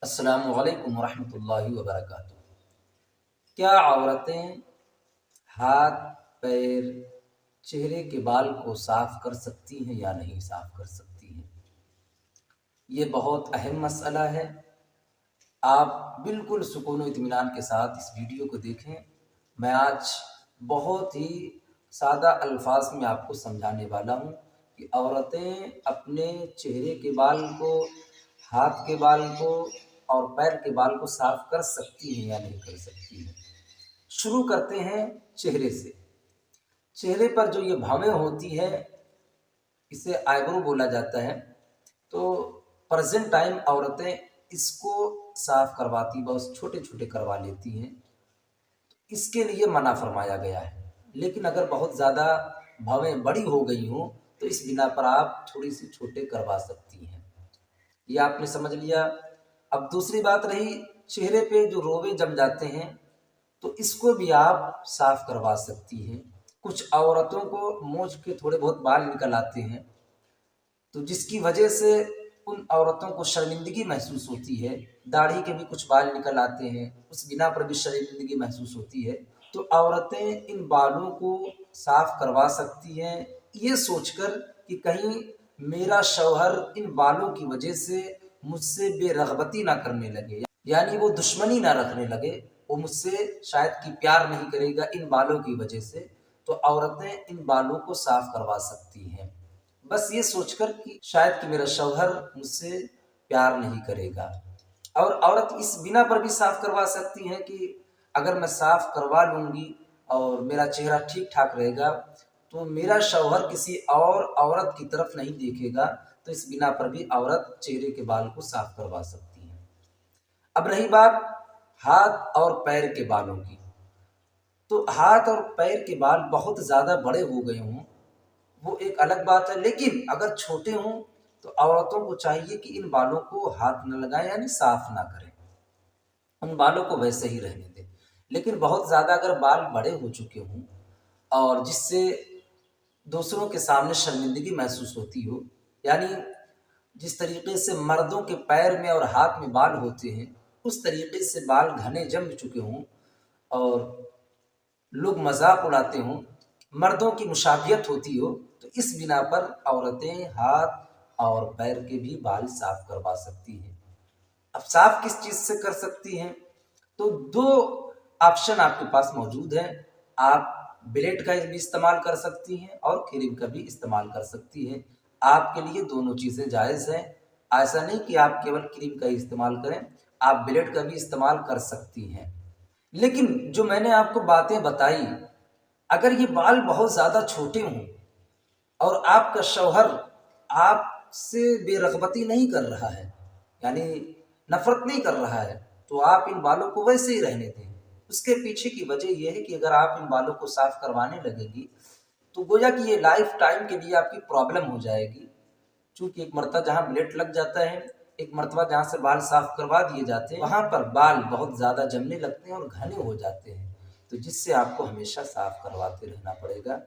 अस्सलाम वालेकुम रहमतुल्लाहि व बरकातुहू। क्या औरतें हाथ, पैर, चेहरे के बाल को साफ़ कर सकती हैं या नहीं साफ़ कर सकती हैं? ये बहुत अहम मसला है। आप बिल्कुल सुकून व इत्मीनान के साथ इस वीडियो को देखें। मैं आज बहुत ही सादा अल्फाज में आपको समझाने वाला हूँ कि औरतें अपने चेहरे के बाल को, हाथ के बाल को और पैर के बाल को साफ़ कर सकती हैं या नहीं कर सकती हैं। शुरू करते हैं चेहरे से। चेहरे पर जो ये भवें होती है, इसे आईब्रो बोला जाता है। तो प्रेजेंट टाइम औरतें इसको साफ करवाती, बहुत छोटे छोटे करवा लेती हैं। इसके लिए मना फरमाया गया है। लेकिन अगर बहुत ज़्यादा भवें बड़ी हो गई हों तो इस बिना पर आप थोड़ी सी छोटे करवा सकती हैं। ये आपने समझ लिया। अब दूसरी बात रही, चेहरे पे जो रोवे जम जाते हैं तो इसको भी आप साफ करवा सकती हैं। कुछ औरतों को मूंछ के थोड़े बहुत बाल निकल आते हैं, तो जिसकी वजह से उन औरतों को शर्मिंदगी महसूस होती है। दाढ़ी के भी कुछ बाल निकल आते हैं, उस बिना पर भी शर्मिंदगी महसूस होती है। तो औरतें इन बालों को साफ करवा सकती हैं, ये सोचकर कि कहीं मेरा शौहर इन बालों की वजह से मुझसे बेरगबती ना करने लगे, यानी वो दुश्मनी ना रखने लगे, वो मुझसे शायद कि प्यार नहीं करेगा इन बालों की वजह से। तो औरतें इन बालों को साफ करवा सकती हैं, बस ये सोचकर कि शायद कि मेरा शौहर मुझसे प्यार नहीं करेगा। और औरत इस बिना पर भी साफ करवा सकती है कि अगर मैं साफ करवा लूँगी और मेरा चेहरा ठीक ठाक रहेगा तो मेरा शौहर किसी और औरत की तरफ नहीं देखेगा। तो इस बिना पर भी औरत चेहरे के बाल को साफ करवा सकती है। अब रही बात हाथ और पैर के बालों की, तो हाथ और पैर के बाल बहुत ज़्यादा बड़े हो गए हों वो एक अलग बात है, लेकिन अगर छोटे हों तो औरतों को चाहिए कि इन बालों को हाथ न लगाएं, यानी साफ ना करें, उन बालों को वैसे ही रहने दें। लेकिन बहुत ज़्यादा अगर बाल बड़े हो चुके हों और जिससे दूसरों के सामने शर्मिंदगी महसूस होती हो, यानी जिस तरीके से मर्दों के पैर में और हाथ में बाल होते हैं उस तरीके से बाल घने जम चुके हों और लोग मजाक उड़ाते हों, मर्दों की मुशाबियत होती हो, तो इस बिना पर औरतें हाथ और पैर के भी बाल साफ करवा सकती हैं। अब साफ किस चीज़ से कर सकती हैं? तो दो ऑप्शन आपके पास मौजूद है। आप ब्लेड का भी इस्तेमाल कर सकती हैं और क्रीम का भी इस्तेमाल कर सकती हैं। आपके लिए दोनों चीज़ें जायज़ हैं। ऐसा नहीं कि आप केवल क्रीम का ही इस्तेमाल करें, आप ब्लेड का भी इस्तेमाल कर सकती हैं। लेकिन जो मैंने आपको बातें बताई, अगर ये बाल बहुत ज़्यादा छोटे हों और आपका शौहर आपसे बेरगबती नहीं कर रहा है, यानी नफरत नहीं कर रहा है, तो आप इन बालों को वैसे ही रहने दें। उसके पीछे की वजह यह है कि अगर आप इन बालों को साफ करवाने लगेंगी तो गोया कि ये लाइफ टाइम के लिए आपकी प्रॉब्लम हो जाएगी। चूँकि एक मरतबा जहाँ ब्लेड लग जाता है, एक मरतबा जहाँ से बाल साफ करवा दिए जाते हैं, वहाँ पर बाल बहुत ज़्यादा जमने लगते हैं और घने हो जाते हैं, तो जिससे आपको हमेशा साफ करवाते रहना पड़ेगा।